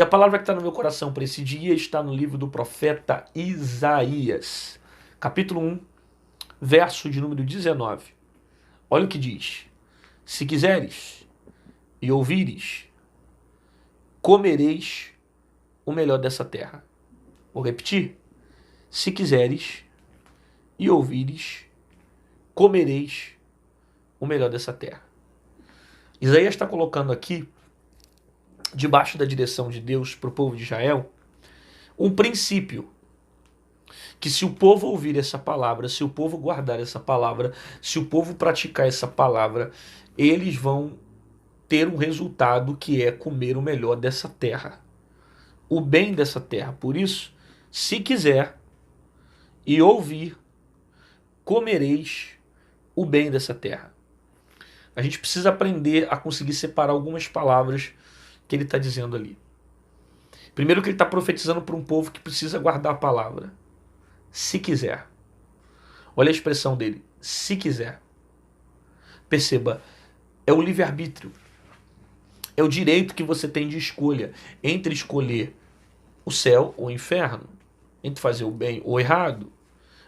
E a palavra que está no meu coração para esse dia está no livro do profeta Isaías, capítulo 1, verso de número 19. Olha o que diz: se quiseres e ouvires, comereis o melhor dessa terra. Vou repetir: se quiseres e ouvires, comereis o melhor dessa terra. Isaías está colocando aqui, debaixo da direção de Deus para o povo de Israel, um princípio que, se o povo ouvir essa palavra, se o povo guardar essa palavra, se o povo praticar essa palavra, eles vão ter um resultado que é comer o melhor dessa terra, o bem dessa terra. Por isso, se quiser e ouvir, comereis o bem dessa terra. A gente precisa aprender a conseguir separar algumas palavras que ele está dizendo ali. Primeiro, que ele está profetizando para um povo que precisa guardar a palavra. Se quiser. Olha a expressão dele. Se quiser. Perceba, é o livre-arbítrio. É o direito que você tem de escolha entre escolher o céu ou o inferno, entre fazer o bem ou o errado,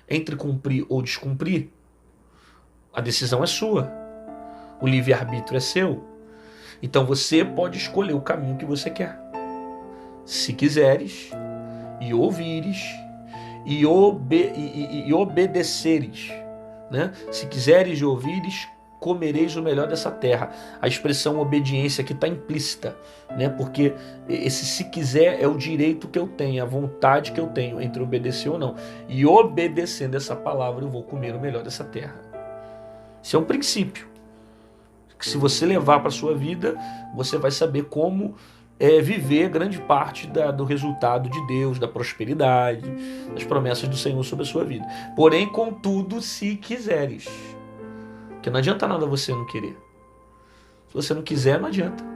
entre cumprir ou descumprir. A decisão é sua. O livre-arbítrio é seu. Então você pode escolher o caminho que você quer. Se quiseres e ouvires e obedeceres, né? Se quiseres e ouvires, comereis o melhor dessa terra. A expressão obediência aqui está implícita, né? Porque esse se quiser é o direito que eu tenho, a vontade que eu tenho entre obedecer ou não. E obedecendo essa palavra, eu vou comer o melhor dessa terra. Isso é um princípio que, se você levar para a sua vida, você vai saber como viver grande parte do resultado de Deus, da prosperidade, das promessas do Senhor sobre a sua vida. Porém, contudo, se quiseres. Porque não adianta nada você não querer. Se você não quiser, não adianta.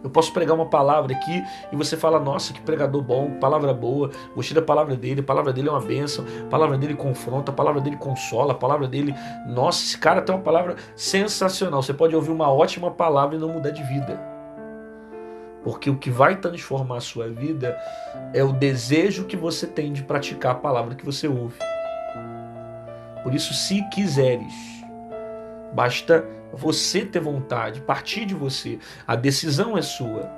Eu posso pregar uma palavra aqui e você fala: nossa, que pregador bom, palavra boa, gostei da palavra dele, a palavra dele é uma bênção, a palavra dele confronta, a palavra dele consola, a palavra dele, nossa, esse cara tem uma palavra sensacional. Você pode ouvir uma ótima palavra e não mudar de vida. Porque o que vai transformar a sua vida é o desejo que você tem de praticar a palavra que você ouve. Por isso, se quiseres, basta você ter vontade, partir de você. A decisão é sua.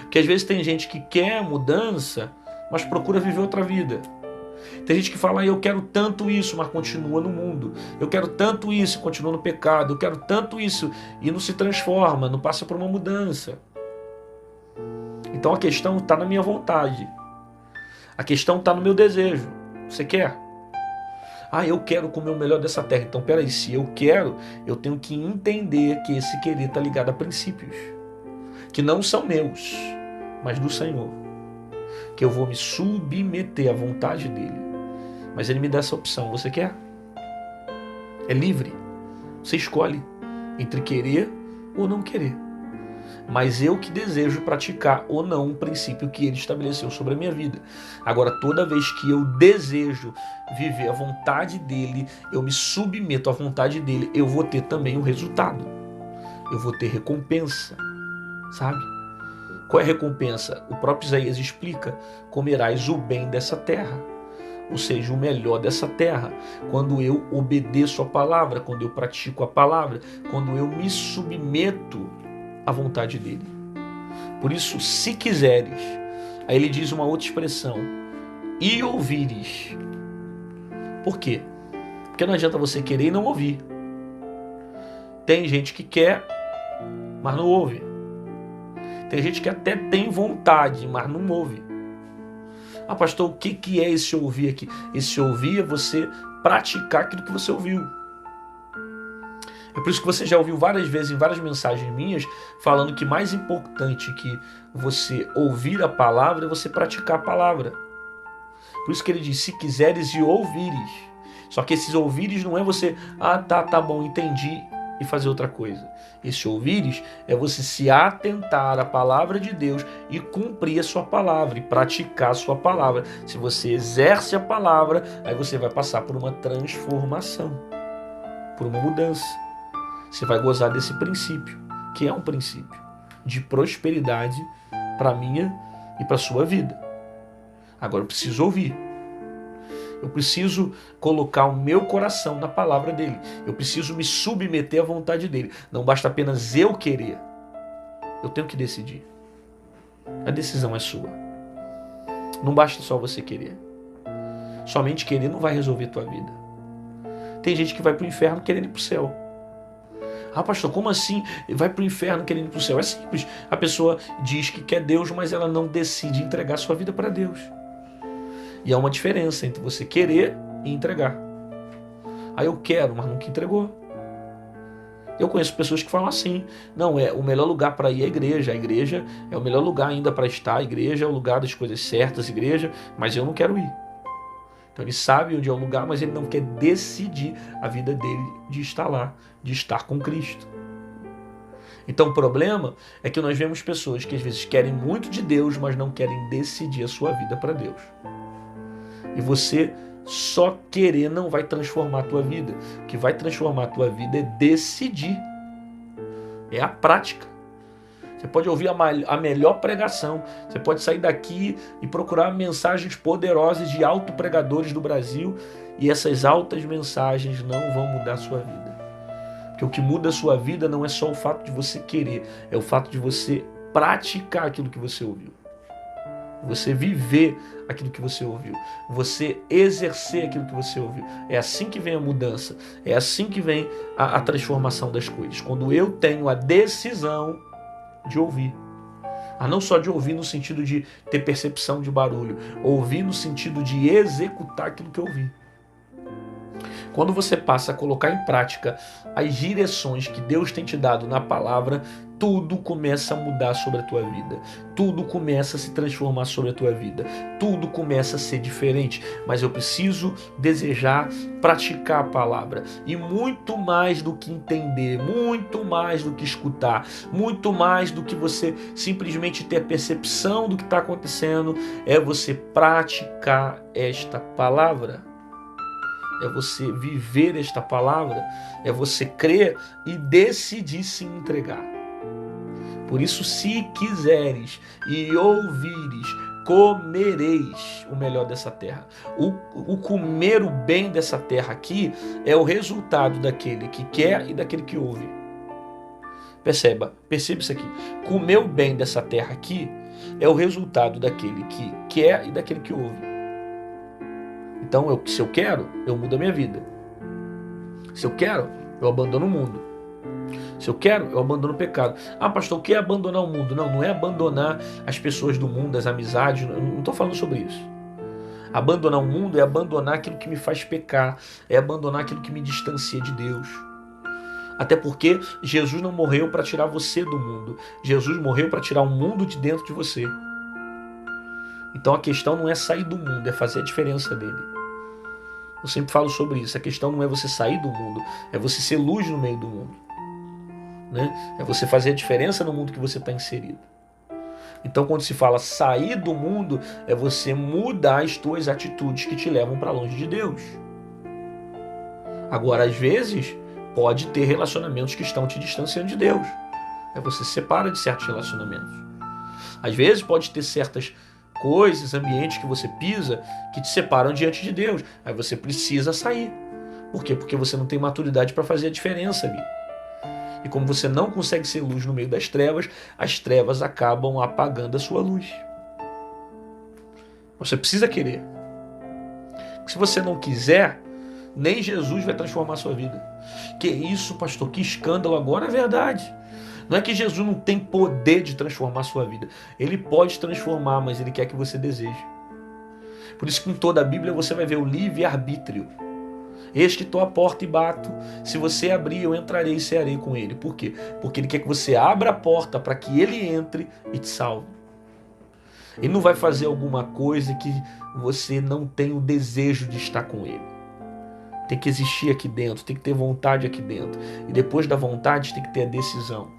Porque às vezes tem gente que quer mudança, mas procura viver outra vida. Tem gente que fala: eu quero tanto isso, mas continua no mundo. Eu quero tanto isso e continua no pecado. Eu quero tanto isso e não se transforma, não passa por uma mudança. Então a questão está na minha vontade. A questão está no meu desejo. Você quer? Eu quero comer o melhor dessa terra. Então, peraí, se eu quero, eu tenho que entender que esse querer está ligado a princípios que não são meus, mas do Senhor. Que eu vou me submeter à vontade dele. Mas ele me dá essa opção. Você quer? É livre. Você escolhe entre querer ou não querer. Mas eu que desejo praticar ou não um princípio que ele estabeleceu sobre a minha vida. Agora, toda vez que eu desejo viver a vontade dele, eu me submeto à vontade dele, eu vou ter também um resultado. Eu vou ter recompensa, sabe? Qual é a recompensa? O próprio Isaías explica: comerás o bem dessa terra. Ou seja, o melhor dessa terra. Quando eu obedeço a palavra, quando eu pratico a palavra, quando eu me submeto a vontade dele. Por isso, se quiseres, aí ele diz uma outra expressão: e ouvires. Por quê? Porque não adianta você querer e não ouvir. Tem gente que quer, mas não ouve. Tem gente que até tem vontade, mas não ouve. Pastor, o que é esse ouvir aqui? Esse ouvir é você praticar aquilo que você ouviu. É por isso que você já ouviu várias vezes, em várias mensagens minhas, falando que mais importante que você ouvir a palavra é você praticar a palavra. Por isso que ele diz: se quiseres e ouvires. Só que esses ouvires não é você, tá bom, entendi, e fazer outra coisa. Esse ouvires é você se atentar à palavra de Deus e cumprir a sua palavra, e praticar a sua palavra. Se você exerce a palavra, aí você vai passar por uma transformação, por uma mudança. Você vai gozar desse princípio, que é um princípio de prosperidade para a minha e para a sua vida. Agora eu preciso ouvir. Eu preciso colocar o meu coração na palavra dele. Eu preciso me submeter à vontade dele. Não basta apenas eu querer. Eu tenho que decidir. A decisão é sua. Não basta só você querer. Somente querer não vai resolver a tua vida. Tem gente que vai para o inferno querendo ir para o céu. Ah, pastor, como assim vai para o inferno querendo ir para o céu? É simples. A pessoa diz que quer Deus, mas ela não decide entregar sua vida para Deus. E há uma diferença entre você querer e entregar. Ah, eu quero, mas nunca entregou. Eu conheço pessoas que falam assim: não, o melhor lugar para ir é a igreja é o melhor lugar ainda para estar, a igreja é o lugar das coisas certas, igreja, mas eu não quero ir. Então ele sabe onde é o lugar, mas ele não quer decidir a vida dele de estar lá, de estar com Cristo. Então o problema é que nós vemos pessoas que às vezes querem muito de Deus, mas não querem decidir a sua vida para Deus. E você só querer não vai transformar a tua vida. O que vai transformar a tua vida é decidir. É a prática. Você pode ouvir a melhor pregação. Você pode sair daqui e procurar mensagens poderosas de autopregadores do Brasil. E essas altas mensagens não vão mudar a sua vida. Porque o que muda a sua vida não é só o fato de você querer. É o fato de você praticar aquilo que você ouviu. Você viver aquilo que você ouviu. Você exercer aquilo que você ouviu. É assim que vem a mudança. É assim que vem a transformação das coisas. Quando eu tenho a decisão de ouvir. Não só de ouvir no sentido de ter percepção de barulho. Ouvir no sentido de executar aquilo que eu ouvi. Quando você passa a colocar em prática as direções que Deus tem te dado na palavra, tudo começa a mudar sobre a tua vida. Tudo começa a se transformar sobre a tua vida. Tudo começa a ser diferente. Mas eu preciso desejar praticar a palavra. E muito mais do que entender, muito mais do que escutar, muito mais do que você simplesmente ter a percepção do que está acontecendo, é você praticar esta palavra. É você viver esta palavra, é você crer e decidir se entregar. Por isso, se quiseres e ouvires, comereis o melhor dessa terra. O comer o bem dessa terra aqui é o resultado daquele que quer e daquele que ouve. Perceba isso aqui. Comer o bem dessa terra aqui é o resultado daquele que quer e daquele que ouve. Então, se eu quero, eu mudo a minha vida. Se eu quero, eu abandono o mundo. Se eu quero, eu abandono o pecado. Pastor, o que é abandonar o mundo? Não é abandonar as pessoas do mundo, as amizades. Eu não estou falando sobre isso. Abandonar o mundo é abandonar aquilo que me faz pecar. É abandonar aquilo que me distancia de Deus. Até porque Jesus não morreu para tirar você do mundo. Jesus morreu para tirar o mundo de dentro de você. Então a questão não é sair do mundo, é fazer a diferença dele. Eu sempre falo sobre isso. A questão não é você sair do mundo, é você ser luz no meio do mundo. Né? É você fazer a diferença no mundo que você está inserido. Então quando se fala sair do mundo, é você mudar as tuas atitudes que te levam para longe de Deus. Agora, às vezes, pode ter relacionamentos que estão te distanciando de Deus. Você se separa de certos relacionamentos. Às vezes pode ter certas coisas, ambientes que você pisa que te separam diante de Deus. Aí você precisa sair. Por quê? Porque você não tem maturidade para fazer a diferença ali. E como você não consegue ser luz no meio das trevas, as trevas acabam apagando a sua luz. Você precisa querer. Se você não quiser, nem Jesus vai transformar a sua vida. Que isso, pastor? Que escândalo agora, é verdade. Não é que Jesus não tem poder de transformar a sua vida. Ele pode transformar, mas ele quer que você deseje. Por isso que em toda a Bíblia você vai ver o livre-arbítrio. Eis que estou à porta e bato. Se você abrir, eu entrarei e cearei com ele. Por quê? Porque ele quer que você abra a porta para que ele entre e te salve. Ele não vai fazer alguma coisa que você não tem o desejo de estar com ele. Tem que existir aqui dentro, tem que ter vontade aqui dentro. E depois da vontade tem que ter a decisão.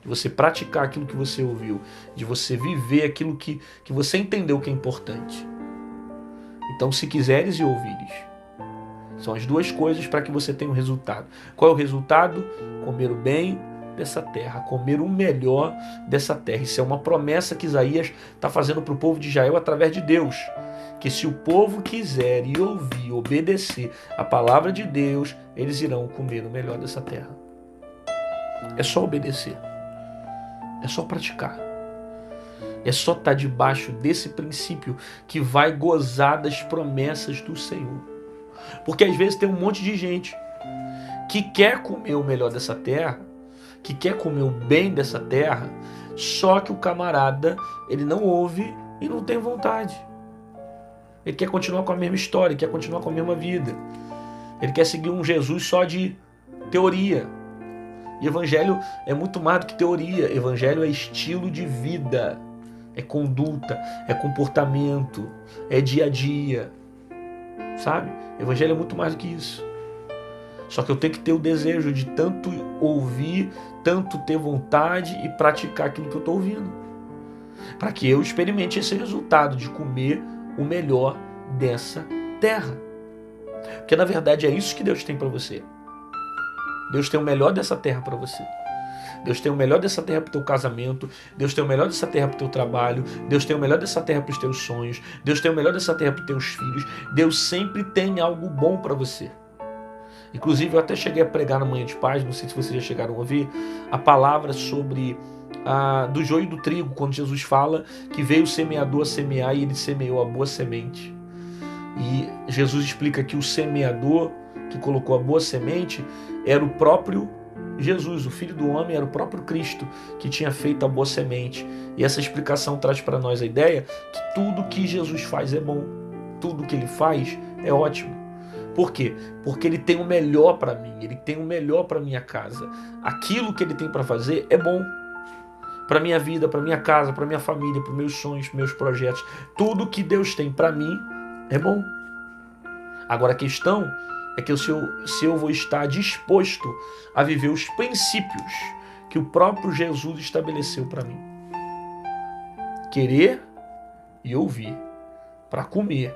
De você praticar aquilo que você ouviu, de você viver aquilo que você entendeu que é importante. Então, se quiseres e ouvires, são as duas coisas para que você tenha um resultado. Qual é o resultado? Comer o bem dessa terra, comer o melhor dessa terra. Isso é uma promessa que Isaías está fazendo para o povo de Israel através de Deus. Que se o povo quiser e ouvir, obedecer a palavra de Deus, eles irão comer o melhor dessa terra. É só obedecer. É só praticar. É só estar debaixo desse princípio que vai gozar das promessas do Senhor. Porque às vezes tem um monte de gente que quer comer o melhor dessa terra, que quer comer o bem dessa terra, só que o camarada, ele não ouve e não tem vontade. Ele quer continuar com a mesma história, ele quer continuar com a mesma vida. Ele quer seguir um Jesus só de teoria. E evangelho é muito mais do que teoria. Evangelho é estilo de vida, é conduta, é comportamento, é dia a dia. Sabe? Evangelho é muito mais do que isso. Só que eu tenho que ter o desejo de tanto ouvir, tanto ter vontade e praticar aquilo que eu estou ouvindo. Para que eu experimente esse resultado de comer o melhor dessa terra. Porque na verdade é isso que Deus tem para você. Deus tem o melhor dessa terra para você. Deus tem o melhor dessa terra para o teu casamento. Deus tem o melhor dessa terra para o teu trabalho. Deus tem o melhor dessa terra para os teus sonhos. Deus tem o melhor dessa terra para os teus filhos. Deus sempre tem algo bom para você. Inclusive eu até cheguei a pregar na Manhã de Paz, não sei se vocês já chegaram a ouvir, a palavra sobre do joio e do trigo, quando Jesus fala que veio o semeador a semear e ele semeou a boa semente. E Jesus explica que o semeador que colocou a boa semente era o próprio Jesus, o Filho do Homem, era o próprio Cristo que tinha feito a boa semente. E essa explicação traz para nós a ideia que tudo que Jesus faz é bom, tudo que ele faz é ótimo. Por quê? Porque ele tem o melhor para mim, ele tem o melhor para minha casa. Aquilo que ele tem para fazer é bom. Para minha vida, para minha casa, para minha família, para meus sonhos, meus projetos. Tudo que Deus tem para mim é bom. Agora a questão é que se eu vou estar disposto a viver os princípios que o próprio Jesus estabeleceu para mim. Querer e ouvir para comer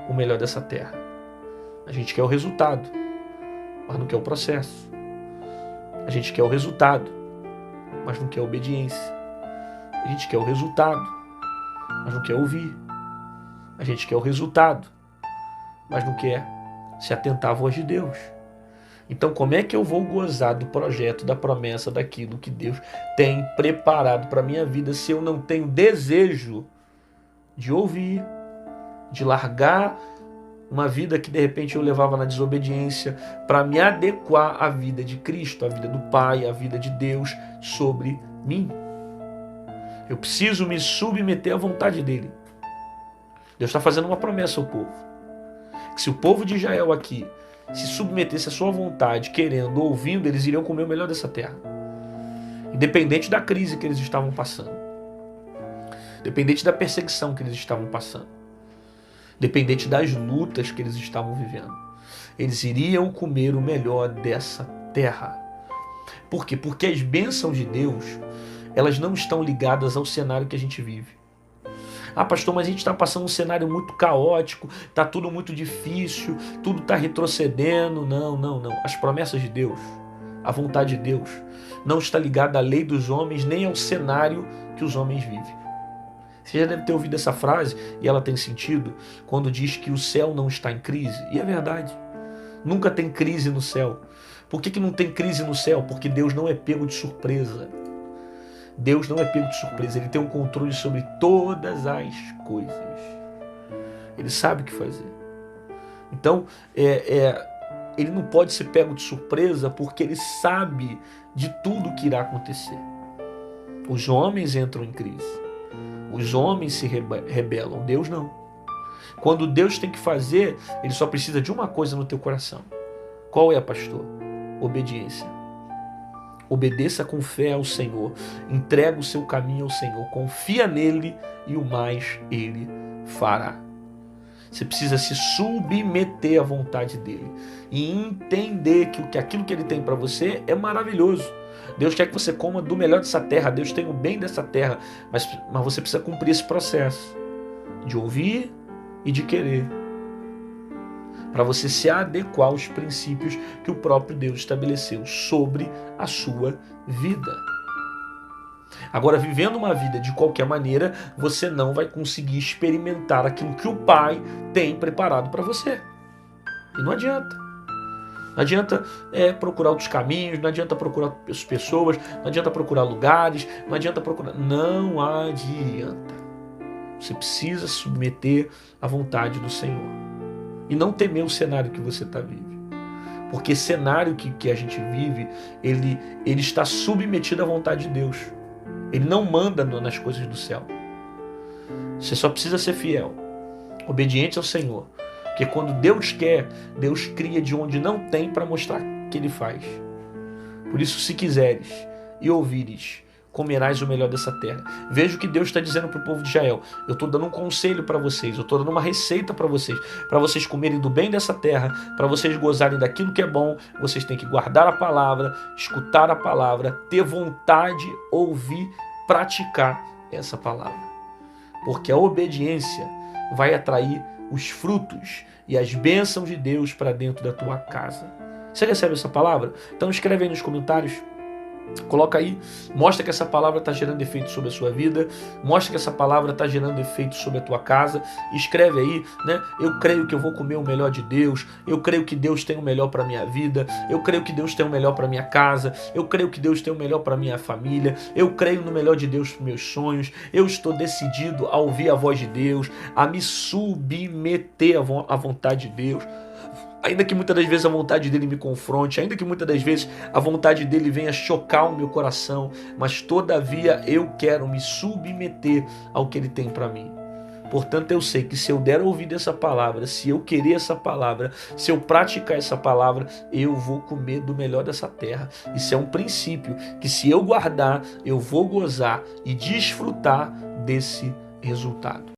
o melhor dessa terra. A gente quer o resultado, mas não quer o processo. A gente quer o resultado, mas não quer a obediência. A gente quer o resultado, mas não quer ouvir. A gente quer o resultado, mas não quer se atentar à voz de Deus. Então, como é que eu vou gozar do projeto, da promessa, daquilo que Deus tem preparado para a minha vida se eu não tenho desejo de ouvir, de largar uma vida que de repente eu levava na desobediência para me adequar à vida de Cristo, à vida do Pai, à vida de Deus sobre mim? Eu preciso me submeter à vontade dele. Deus está fazendo uma promessa ao povo. Que se o povo de Israel aqui se submetesse à sua vontade, querendo, ouvindo, eles iriam comer o melhor dessa terra. Independente da crise que eles estavam passando. Independente da perseguição que eles estavam passando. Independente das lutas que eles estavam vivendo. Eles iriam comer o melhor dessa terra. Por quê? Porque as bênçãos de Deus, elas não estão ligadas ao cenário que a gente vive. Ah, pastor, mas a gente está passando um cenário muito caótico, está tudo muito difícil, tudo está retrocedendo. Não. As promessas de Deus, a vontade de Deus, não está ligada à lei dos homens, nem ao cenário que os homens vivem. Você já deve ter ouvido essa frase, e ela tem sentido, quando diz que o céu não está em crise. E é verdade. Nunca tem crise no céu. Por que não tem crise no céu? Porque Deus não é pego de surpresa. Deus não é pego de surpresa. Ele tem um controle sobre todas as coisas. Ele sabe o que fazer. Então, ele não pode ser pego de surpresa porque ele sabe de tudo que irá acontecer. Os homens entram em crise. Os homens se rebelam. Deus não. Quando Deus tem que fazer, ele só precisa de uma coisa no teu coração. Qual é, pastor? Obediência. Obedeça com fé ao Senhor. Entrega o seu caminho ao Senhor. Confia nele e o mais ele fará. Você precisa se submeter à vontade dele e entender que aquilo que ele tem para você é maravilhoso. Deus quer que você coma do melhor dessa terra. Deus tem o bem dessa terra. Mas você precisa cumprir esse processo de ouvir e de querer. para você se adequar aos princípios que o próprio Deus estabeleceu sobre a sua vida. Agora, vivendo uma vida de qualquer maneira, você não vai conseguir experimentar aquilo que o Pai tem preparado para você. E não adianta. Não adianta procurar outros caminhos, não adianta procurar pessoas, não adianta procurar lugares, não adianta procurar... Não adianta. Você precisa se submeter à vontade do Senhor. E não temer o cenário que você vive. Porque cenário que a gente vive, ele está submetido à vontade de Deus. Ele não manda nas coisas do céu. Você só precisa ser fiel, obediente ao Senhor. Porque quando Deus quer, Deus cria de onde não tem para mostrar que Ele faz. Por isso, se quiseres e ouvires, comerás o melhor dessa terra. Veja o que Deus está dizendo para o povo de Israel. Eu estou dando um conselho para vocês, eu estou dando uma receita para vocês comerem do bem dessa terra, para vocês gozarem daquilo que é bom. Vocês têm que guardar a palavra, escutar a palavra, ter vontade, ouvir, praticar essa palavra. Porque a obediência vai atrair os frutos e as bênçãos de Deus para dentro da tua casa. Você recebe essa palavra? Então escreve aí nos comentários. Coloca aí, mostra que essa palavra está gerando efeito sobre a sua vida, mostra que essa palavra está gerando efeito sobre a tua casa. Escreve aí, né? Eu creio que eu vou comer o melhor de Deus, eu creio que Deus tem o melhor para minha vida, eu creio que Deus tem o melhor para minha casa, eu creio que Deus tem o melhor para minha família, eu creio no melhor de Deus para meus sonhos, eu estou decidido a ouvir a voz de Deus, a me submeter à vontade de Deus. Ainda que muitas das vezes a vontade dele me confronte, ainda que muitas das vezes a vontade dele venha chocar o meu coração, mas todavia eu quero me submeter ao que ele tem para mim. Portanto, eu sei que se eu der ouvido essa palavra, se eu querer essa palavra, se eu praticar essa palavra, eu vou comer do melhor dessa terra. Isso é um princípio que, se eu guardar, eu vou gozar e desfrutar desse resultado.